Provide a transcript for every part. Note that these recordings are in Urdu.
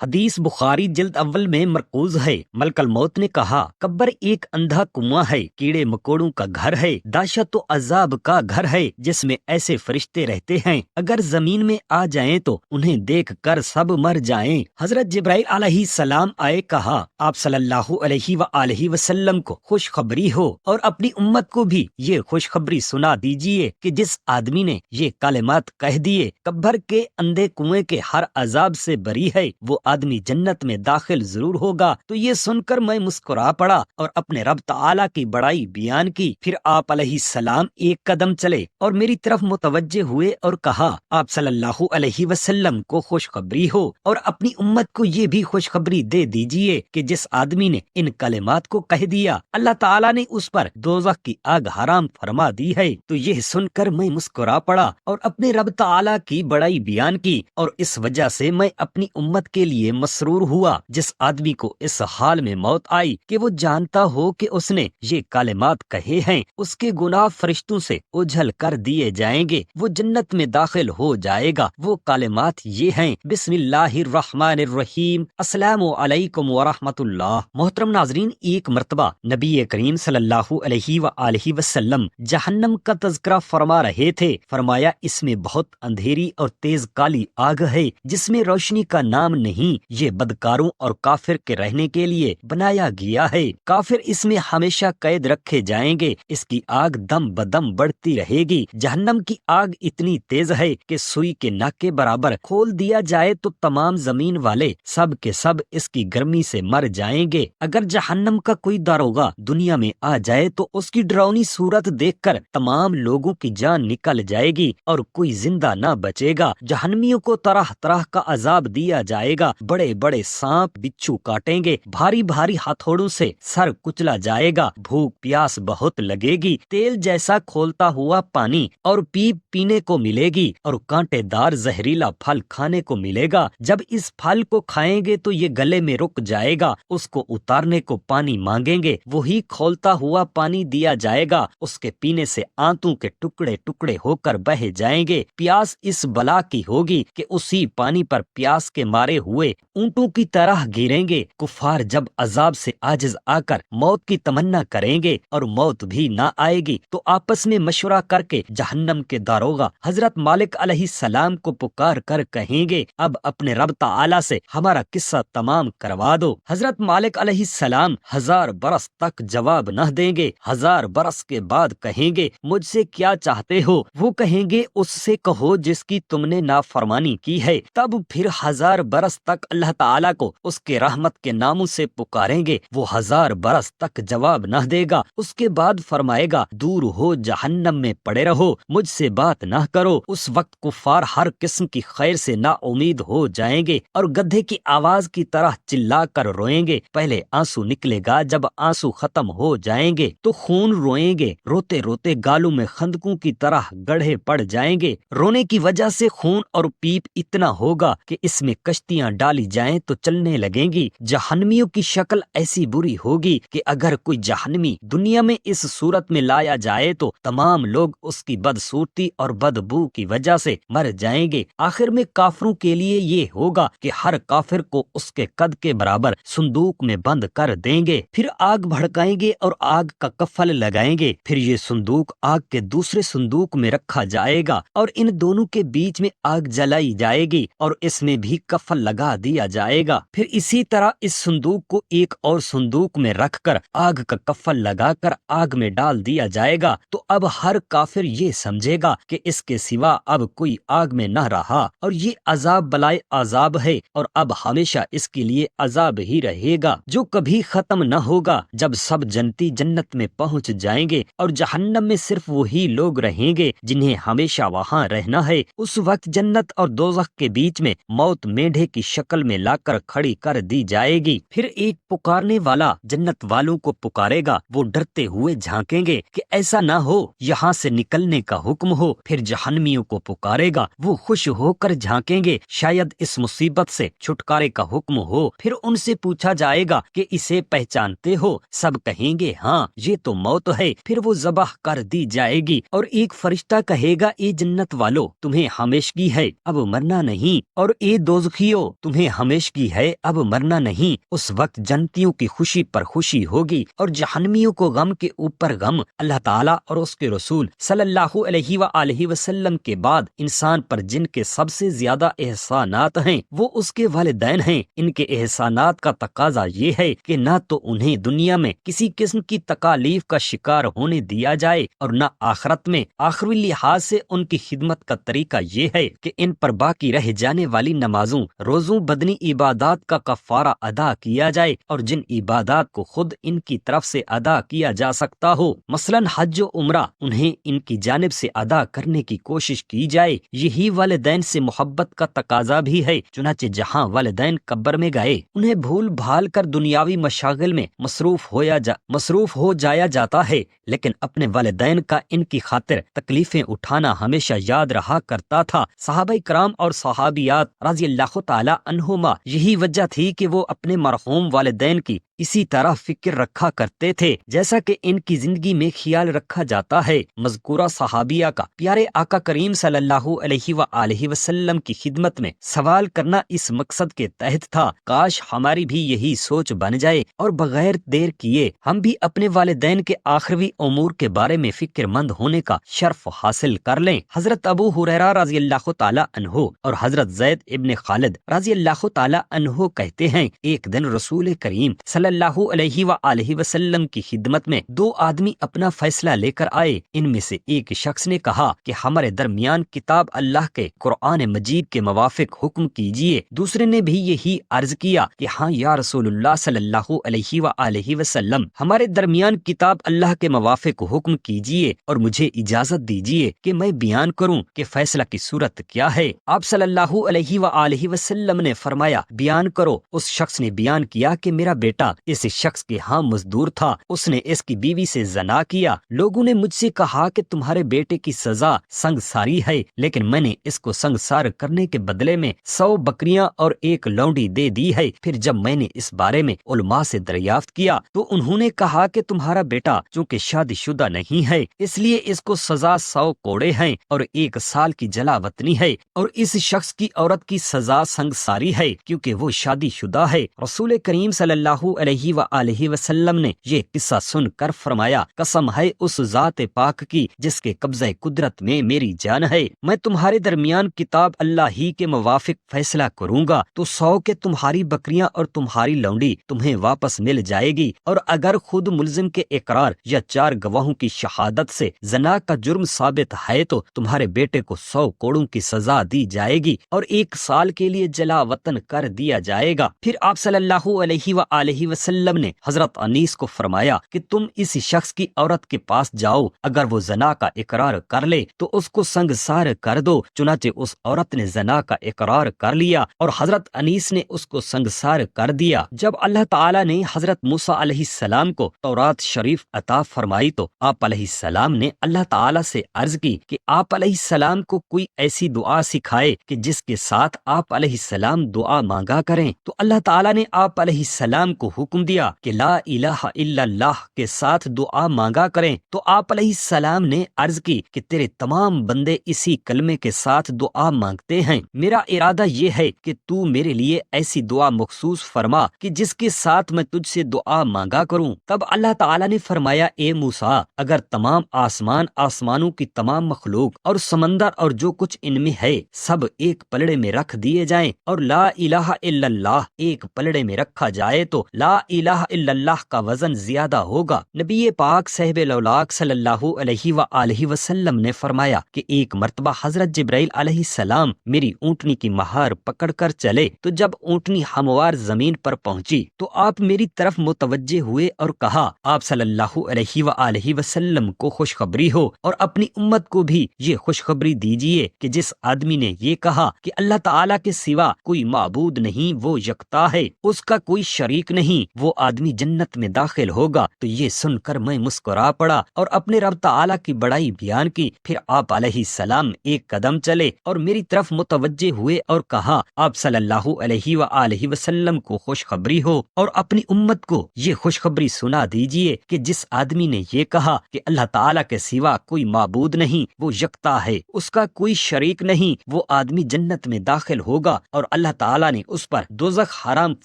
حدیث بخاری جلد اول میں مرکوز ہے۔ ملک الموت نے کہا، قبر ایک اندھا کنواں ہے، کیڑے مکوڑوں کا گھر ہے، دہشت و عذاب کا گھر ہے جس میں ایسے فرشتے رہتے ہیں اگر زمین میں آ جائیں تو انہیں دیکھ کر سب مر جائیں۔ حضرت جبرائیل علیہ السلام آئے، کہا آپ صلی اللہ علیہ وآلہ وسلم کو خوشخبری ہو اور اپنی امت کو بھی یہ خوشخبری سنا دیجئے کہ جس آدمی نے یہ کلمات کہہ دیے، قبر کے اندھے کنویں کے ہر عذاب سے بری ہے، وہ آدمی جنت میں داخل ضرور ہوگا۔ تو یہ سن کر میں مسکرا پڑا اور اپنے رب تعالیٰ کی بڑائی بیان کی۔ پھر آپ علیہ السلام ایک قدم چلے اور میری طرف متوجہ ہوئے اور کہا، آپ صلی اللہ علیہ وسلم کو خوشخبری ہو اور اپنی امت کو یہ بھی خوشخبری دے دیجئے کہ جس آدمی نے ان کلمات کو کہہ دیا، اللہ تعالیٰ نے اس پر دوزخ کی آگ حرام فرما دی ہے۔ تو یہ سن کر میں مسکرا پڑا اور اپنے رب تعالیٰ کی بڑائی بیان کی، اور اس وجہ سے میں اپنی امت کے لیے مسرور ہوا۔ جس آدمی کو اس حال میں موت آئی کہ وہ جانتا ہو کہ اس نے یہ کلمات کہے ہیں، اس کے گناہ فرشتوں سے اجھل کر دیے جائیں گے، وہ جنت میں داخل ہو جائے گا۔ وہ کلمات یہ ہیں، بسم اللہ الرحمن الرحیم، السلام علیکم ورحمۃ اللہ۔ محترم ناظرین، ایک مرتبہ نبی کریم صلی اللہ علیہ وآلہ وسلم جہنم کا تذکرہ فرما رہے تھے۔ فرمایا، اس میں بہت اندھیری اور تیز کالی آگ ہے جس میں روشنی کا نام نہیں، یہ بدکاروں اور کافر کے رہنے کے لیے بنایا گیا ہے۔ کافر اس میں ہمیشہ قید رکھے جائیں گے، اس کی آگ دم بدم بڑھتی رہے گی۔ جہنم کی آگ اتنی تیز ہے کہ سوئی کے ناک کے برابر کھول دیا جائے تو تمام زمین والے سب کے سب اس کی گرمی سے مر جائیں گے۔ اگر جہنم کا کوئی داروغہ دنیا میں آ جائے تو اس کی ڈراؤنی صورت دیکھ کر تمام لوگوں کی جان نکل جائے گی اور کوئی زندہ نہ بچے گا۔ جہنمیوں کو طرح طرح کا عذاب دیا جائے گا، بڑے بڑے سانپ بچھو کاٹیں گے، بھاری بھاری ہتھوڑوں سے سر کچلا جائے گا، بھوک پیاس بہت لگے گی، تیل جیسا کھولتا ہوا پانی اور پیپ پینے کو ملے گی، اور کانٹے دار زہریلا پھل کھانے کو ملے گا۔ جب اس پھل کو کھائیں گے تو یہ گلے میں رک جائے گا، اس کو اتارنے کو پانی مانگیں گے، وہی کھولتا ہوا پانی دیا جائے گا، اس کے پینے سے آنتوں کے ٹکڑے ٹکڑے ہو کر بہہ جائیں گے۔ پیاس اس بلا کی ہوگی کہ اسی پانی پر پیاس کے مارے ہوئے اونٹوں کی طرح گریں گے۔ کفار جب عذاب سے عاجز آ کر موت کی تمنا کریں گے اور موت بھی نہ آئے گی تو آپس میں مشورہ کر کے جہنم کے داروغہ حضرت مالک علیہ السلام کو پکار کر کہیں گے، اب اپنے رب تعالیٰ سے ہمارا قصہ تمام کروا دو۔ حضرت مالک علیہ السلام 1000 برس تک جواب نہ دیں گے۔ 1000 برس کے بعد کہیں گے، مجھ سے کیا چاہتے ہو؟ وہ کہیں گے، اس سے کہو جس کی تم نے نافرمانی کی ہے۔ تب پھر 1000 برس تک اللہ تعالیٰ کو اس کے رحمت کے ناموں سے پکاریں گے، وہ 1000 برس تک جواب نہ دے گا۔ اس کے بعد فرمائے گا، دور ہو، جہنم میں پڑے رہو، مجھ سے بات نہ کرو۔ اس وقت کفار ہر قسم کی خیر سے نا امید ہو جائیں گے اور گدھے کی آواز کی طرح چلا کر روئیں گے۔ پہلے آنسو نکلے گا، جب آنسو ختم ہو جائیں گے تو خون روئیں گے، روتے روتے گالوں میں خندقوں کی طرح گڑھے پڑ جائیں گے۔ رونے کی وجہ سے خون اور پیپ اتنا ہوگا کہ اس میں کشتیاں ڈالی جائیں تو چلنے لگیں گی۔ جہنمیوں کی شکل ایسی بری ہوگی کہ اگر کوئی جہنمی دنیا میں اس صورت میں لایا جائے تو تمام لوگ اس کی بدصورتی اور بدبو کی وجہ سے مر جائیں گے۔ آخر میں کافروں کے لیے یہ ہوگا کہ ہر کافر کو اس کے قد کے برابر صندوق میں بند کر دیں گے، پھر آگ بھڑکائیں گے اور آگ کا کفل لگائیں گے، پھر یہ صندوق آگ کے دوسرے صندوق میں رکھا جائے گا اور ان دونوں کے بیچ میں آگ جلائی جائے گی اور اس میں بھی کفل لگا دیا جائے گا، پھر اسی طرح اس صندوق کو ایک اور صندوق میں رکھ کر آگ کا کفل لگا کر آگ میں ڈال دیا جائے گا۔ تو اب ہر کافر یہ سمجھے گا کہ اس کے سوا اب کوئی آگ میں نہ رہا اور یہ عذاب بلائے عذاب ہے اور اب ہمیشہ اس کے لیے عذاب ہی رہے گا جو کبھی ختم نہ ہوگا۔ جب سب جنتی جنت میں پہنچ جائیں گے اور جہنم میں صرف وہی لوگ رہیں گے جنہیں ہمیشہ وہاں رہنا ہے، اس وقت جنت اور دوزخ کے بیچ میں موت میڈھے کی شکل میں لا کر کھڑی کر دی جائے گی۔ پھر ایک پکارنے والا جنت والوں کو پکارے گا، وہ ڈرتے ہوئے جھانکیں گے کہ ایسا نہ ہو یہاں سے نکلنے کا حکم ہو۔ پھر جہنمیوں کو پکارے گا، وہ خوش ہو کر جھانکیں گے، شاید اس مصیبت سے چھٹکارے کا حکم ہو۔ پھر ان سے پوچھا جائے گا کہ اسے پہچانتے ہو؟ سب کہیں گے ہاں، یہ تو موت ہے۔ پھر وہ ذبح کر دی جائے گی اور ایک فرشتہ کہے گا، اے جنت والو، تمہیں ہمیشگی ہے، اب مرنا نہیں، اور اے دوزخیو، تمہیں ہمیشگی ہے، اب مرنا نہیں۔ اس وقت جنتیوں کی خوشی پر خوشی ہوگی اور جہنمیوں کو غم کے اوپر غم۔ اللہ تعالیٰ اور اس کے رسول صلی اللہ علیہ وآلہ وسلم کے بعد انسان پر جن کے سب سے زیادہ احسانات ہیں وہ اس کے والدین ہیں۔ ان کے احسانات کا تقاضا یہ ہے کہ نہ تو انہیں دنیا میں کسی قسم کی تکالیف کا شکار ہونے دیا جائے اور نہ آخرت میں۔ آخری لحاظ سے ان کی خدمت کا طریقہ یہ ہے کہ ان پر باقی رہ جانے والی نمازوں، روزوں، بدنی عبادات کا کفارہ ادا کیا جائے، اور جن عبادات کو خود ان کی طرف سے ادا کیا جا سکتا ہو، مثلا حج و عمرہ، انہیں ان کی جانب سے ادا کرنے کی کوشش کی جائے۔ یہی والدین سے محبت کا تقاضا بھی ہے۔ چنانچہ جہاں والدین قبر میں گئے انہیں بھول بھال کر دنیاوی مشاغل میں مصروف ہو جایا جاتا ہے، لیکن اپنے والدین کا ان کی خاطر تکلیفیں اٹھانا ہمیشہ یاد رہا کرتا تھا۔ صحابہ کرام اور صحابیات رضی اللہ تعالی عنہما یہی وجہ تھی کہ وہ اپنے مرحوم والدین کی اسی طرح فکر رکھا کرتے تھے جیسا کہ ان کی زندگی میں خیال رکھا جاتا ہے۔ مذکورہ صحابیہ کا پیارے آقا کریم صلی اللہ علیہ وآلہ وسلم کی خدمت میں سوال کرنا اس مقصد کے تحت تھا، کاش ہماری بھی یہی سوچ بن جائے اور بغیر دیر کیے ہم بھی اپنے والدین کے آخری امور کے بارے میں فکر مند ہونے کا شرف حاصل کر لیں۔ حضرت ابو ہریرہ رضی اللہ تعالی عنہ اور حضرت زید ابن خالد رضی اللہ تعالی عنہ کہتے ہیں، ایک دن رسول کریم صلی اللہ علیہ وآلہ وسلم کی خدمت میں دو آدمی اپنا فیصلہ لے کر آئے۔ ان میں سے ایک شخص نے کہا کہ ہمارے درمیان کتاب اللہ کے قرآن مجید کے موافق حکم کیجیے۔ دوسرے نے بھی یہی عرض کیا کہ ہاں یا رسول اللہ صلی اللہ علیہ وآلہ وسلم، ہمارے درمیان کتاب اللہ کے موافق حکم کیجیے اور مجھے اجازت دیجیے کہ میں بیان کروں کہ فیصلہ کی صورت کیا ہے۔ آپ صلی اللہ علیہ وآلہ وسلم نے فرمایا، بیان کرو۔ اس شخص نے بیان کیا کہ میرا بیٹا اس شخص کے ہاں مزدور تھا، اس نے اس کی بیوی سے زنا کیا۔ لوگوں نے مجھ سے کہا کہ تمہارے بیٹے کی سزا سنگساری ہے، لیکن میں نے اس کو سنگسار کرنے کے بدلے میں 100 بکریاں اور ایک لونڈی دے دی ہے۔ پھر جب میں نے اس بارے میں علماء سے دریافت کیا تو انہوں نے کہا کہ تمہارا بیٹا چونکہ شادی شدہ نہیں ہے اس لیے اس کو سزا 100 کوڑے ہیں اور 1 سال کی جلا وطنی ہے، اور اس شخص کی عورت کی سزا سنگساری ہے کیونکہ وہ شادی شدہ ہے۔ رسول کریم صلی اللہ علیہ وآلہ وسلم نے یہ قصہ سن کر فرمایا، قسم ہے اس ذات پاک کی جس کے قبضہ قدرت میں میری جان ہے، میں تمہارے درمیان کتاب اللہ ہی کے موافق فیصلہ کروں گا تو 100 کے تمہاری بکریاں اور تمہاری لونڈی تمہیں واپس مل جائے گی، اور اگر خود ملزم کے اقرار یا 4 گواہوں کی شہادت سے زنا کا جرم ثابت ہے تو تمہارے بیٹے کو 100 کوڑوں کی سزا دی جائے گی اور 1 سال کے لیے جلا وطن کر دیا جائے گا۔ پھر آپ صلی اللہ علیہ وآلہ وسلم نے حضرت انیس کو فرمایا کہ تم اس شخص کی عورت کے پاس جاؤ، اگر وہ زنا کا اقرار کر لے تو اس کو سنگسار کر دو۔ چنانچہ اس عورت نے زنا کا اقرار کر لیا اور حضرت انیس نے اس کو سنگسار کر دیا۔ جب اللہ تعالیٰ نے حضرت موسیٰ علیہ السلام کو تورات شریف عطا فرمائی تو آپ علیہ السلام نے اللہ تعالیٰ سے عرض کی کہ آپ علیہ السلام کو کوئی ایسی دعا سکھائے کہ جس کے ساتھ آپ علیہ السلام دعا مانگا کریں، تو اللہ تعالیٰ نے آپ علیہ السلام کو حکم دیا کہ لا الہ الا اللہ کے ساتھ دعا مانگا کریں، تو آپ علیہ السلام نے عرض کی کہ تیرے تمام بندے اسی کلمے کے ساتھ دعا مانگتے ہیں، میرا ارادہ یہ ہے کہ تو میرے لیے ایسی دعا مخصوص فرما کہ جس کے ساتھ میں تجھ سے دعا مانگا کروں۔ تب اللہ تعالیٰ نے فرمایا، اے موسیٰ، اگر تمام آسمانوں کی تمام مخلوق اور سمندر اور جو کچھ ان میں ہے سب ایک پلڑے میں رکھ دیے جائیں اور لا الہ الا اللہ ایک پلڑے میں رکھا جائے تو لا الہ الا اللہ کا وزن زیادہ ہوگا۔ نبی پاک صاحب الاولاق صلی اللہ علیہ وآلہ وسلم نے فرمایا کہ ایک مرتبہ حضرت جبرائیل علیہ السلام میری اونٹنی کی مہار پکڑ کر چلے تو جب اونٹنی ہموار زمین پر پہنچی تو آپ میری طرف متوجہ ہوئے اور کہا، آپ صلی اللہ علیہ وآلہ وسلم کو خوشخبری ہو اور اپنی امت کو بھی یہ خوشخبری دیجیے کہ جس آدمی نے یہ کہا کہ اللہ تعالیٰ کے سوا کوئی معبود نہیں، وہ یکتا ہے، اس کا کوئی شریک نہیں، نہیں وہ آدمی جنت میں داخل ہوگا۔ تو یہ سن کر میں مسکرا پڑا اور اپنے رب تعالیٰ کی بڑائی بیان کی۔ پھر آپ علیہ السلام ایک قدم چلے اور میری طرف متوجہ ہوئے اور کہا، آپ صلی اللہ علیہ وآلہ وسلم کو خوشخبری ہو اور اپنی امت کو یہ خوشخبری سنا دیجئے کہ جس آدمی نے یہ کہا کہ اللہ تعالیٰ کے سوا کوئی معبود نہیں، وہ یکتا ہے، اس کا کوئی شریک نہیں، وہ آدمی جنت میں داخل ہوگا اور اللہ تعالیٰ نے اس پر دوزخ حرام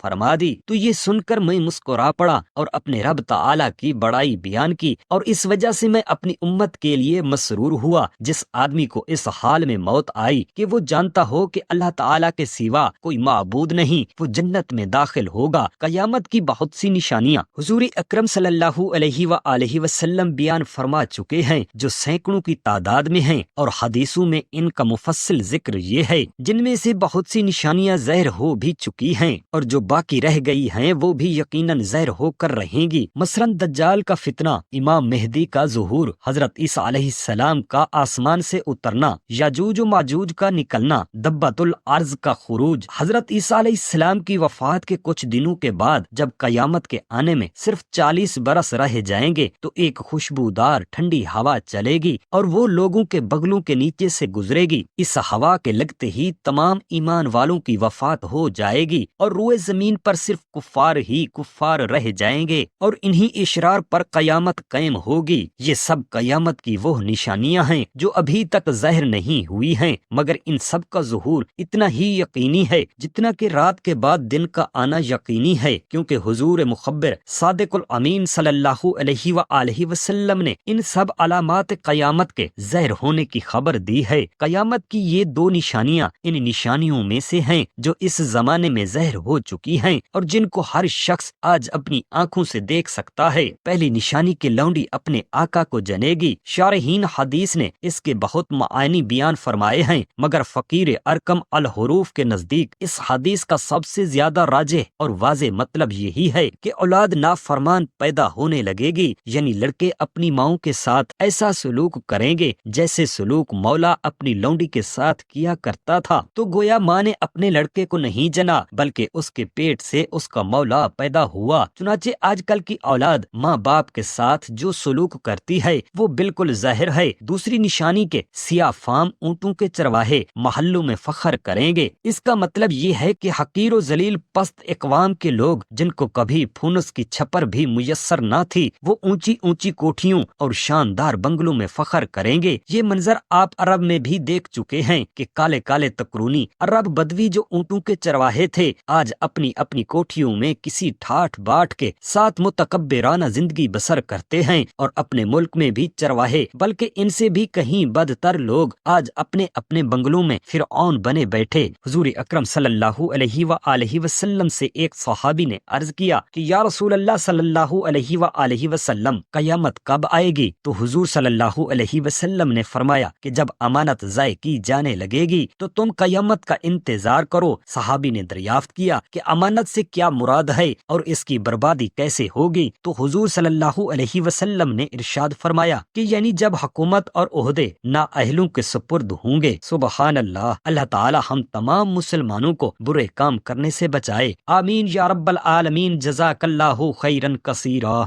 فرما دی۔ تو یہ سن کر میں مسکرا پڑا اور اپنے رب تعالیٰ کی بڑائی بیان کی، اور اس وجہ سے میں اپنی امت کے لیے مسرور ہوا۔ جس آدمی کو اس حال میں موت آئی کہ وہ جانتا ہو کہ اللہ تعالیٰ کے سوا کوئی معبود نہیں، وہ جنت میں داخل ہوگا۔ قیامت کی بہت سی نشانیاں حضور اکرم صلی اللہ علیہ وآلہ وسلم بیان فرما چکے ہیں جو سینکڑوں کی تعداد میں ہیں، اور حدیثوں میں ان کا مفصل ذکر یہ ہے، جن میں سے بہت سی نشانیاں ظاہر ہو بھی چکی ہیں اور جو باقی رہ گئی ہیں وہ بھی یقیناً ظاہر ہو کر رہیں گی۔ مثلاً دجال کا فتنہ، امام مہدی کا ظہور، حضرت عیسیٰ علیہ السلام کا آسمان سے اترنا، یاجوج و ماجوج کا نکلنا، دبۃ الارض کا خروج، حضرت عیسیٰ علیہ السلام کی وفات کے کچھ دنوں کے بعد جب قیامت کے آنے میں صرف 40 برس رہ جائیں گے تو ایک خوشبودار ٹھنڈی ہوا چلے گی اور وہ لوگوں کے بغلوں کے نیچے سے گزرے گی۔ اس ہوا کے لگتے ہی تمام ایمان والوں کی وفات ہو جائے گی اور روئے زمین پر صرف کفار ہی کفار رہ جائیں گے، اور انہی اشرار پر قیامت قائم ہوگی۔ یہ سب قیامت کی وہ نشانیاں ہیں جو ابھی تک ظاہر نہیں ہوئی ہیں، مگر ان سب کا ظہور اتنا ہی یقینی ہے جتنا کہ رات کے بعد دن کا آنا یقینی ہے، کیونکہ حضور مخبر صادق الامین صلی اللہ علیہ وآلہ وسلم نے ان سب علامات قیامت کے ظاہر ہونے کی خبر دی ہے۔ قیامت کی یہ دو نشانیاں ان نشانیوں میں سے ہیں جو اس زمانے میں ظاہر ہو چکی ہیں اور جن کو ہر شخص آج اپنی آنکھوں سے دیکھ سکتا ہے۔ پہلی نشانی کہ لونڈی اپنے آقا کو جنے گی۔ شارحین حدیث نے اس کے بہت معانی بیان فرمائے ہیں، مگر فقیر ارکم الحروف کے نزدیک اس حدیث کا سب سے زیادہ راجح اور واضح مطلب یہی ہے کہ اولاد نافرمان پیدا ہونے لگے گی، یعنی لڑکے اپنی ماؤں کے ساتھ ایسا سلوک کریں گے جیسے سلوک مولا اپنی لونڈی کے ساتھ کیا کرتا تھا۔ تو گویا ماں نے اپنے لڑکے کو نہیں جنا بلکہ اس کے پیٹ سے اس کا مولا پیدا ہوا۔ چنانچہ آج کل کی اولاد ماں باپ کے ساتھ جو سلوک کرتی ہے وہ بالکل ظاہر ہے۔ دوسری نشانی کے سیاہ فام اونٹوں کے چرواہے محلوں میں فخر کریں گے۔ اس کا مطلب یہ ہے کہ حقیر و ذلیل پست اقوام کے لوگ جن کو کبھی پھونس کی چھپر بھی میسر نہ تھی، وہ اونچی اونچی کوٹھیوں اور شاندار بنگلوں میں فخر کریں گے۔ یہ منظر آپ عرب میں بھی دیکھ چکے ہیں کہ کالے کالے تکرونی عرب بدوی جو اونٹوں کے چرواہے تھے آج اپنی اپنی کوٹھیوں میں کسی ٹھاٹ باٹ کے ساتھ متکبرانہ زندگی بسر کرتے ہیں، اور اپنے ملک میں بھی چرواہے بلکہ ان سے بھی کہیں بدتر لوگ آج اپنے اپنے بنگلوں میں فرعون بنے بیٹھے۔ حضور اکرم صلی اللہ علیہ وآلہ وسلم سے ایک صحابی نے عرض کیا کہ یا رسول اللہ صلی اللہ علیہ وآلہ وسلم، قیامت کب آئے گی؟ تو حضور صلی اللہ علیہ وسلم نے فرمایا کہ جب امانت ضائع کی جانے لگے گی تو تم قیامت کا انتظار کرو۔ صحابی نے دریافت کیا کہ امانت سے کیا مراد ہے اور اس کی بربادی کیسے ہوگی؟ تو حضور صلی اللہ علیہ وسلم نے ارشاد فرمایا کہ یعنی جب حکومت اور عہدے نااہلوں کے سپرد ہوں گے۔ سبحان اللہ، اللہ تعالی ہم تمام مسلمانوں کو برے کام کرنے سے بچائے، آمین یا رب العالمین۔ جزاک اللہ خیرا کثیرا۔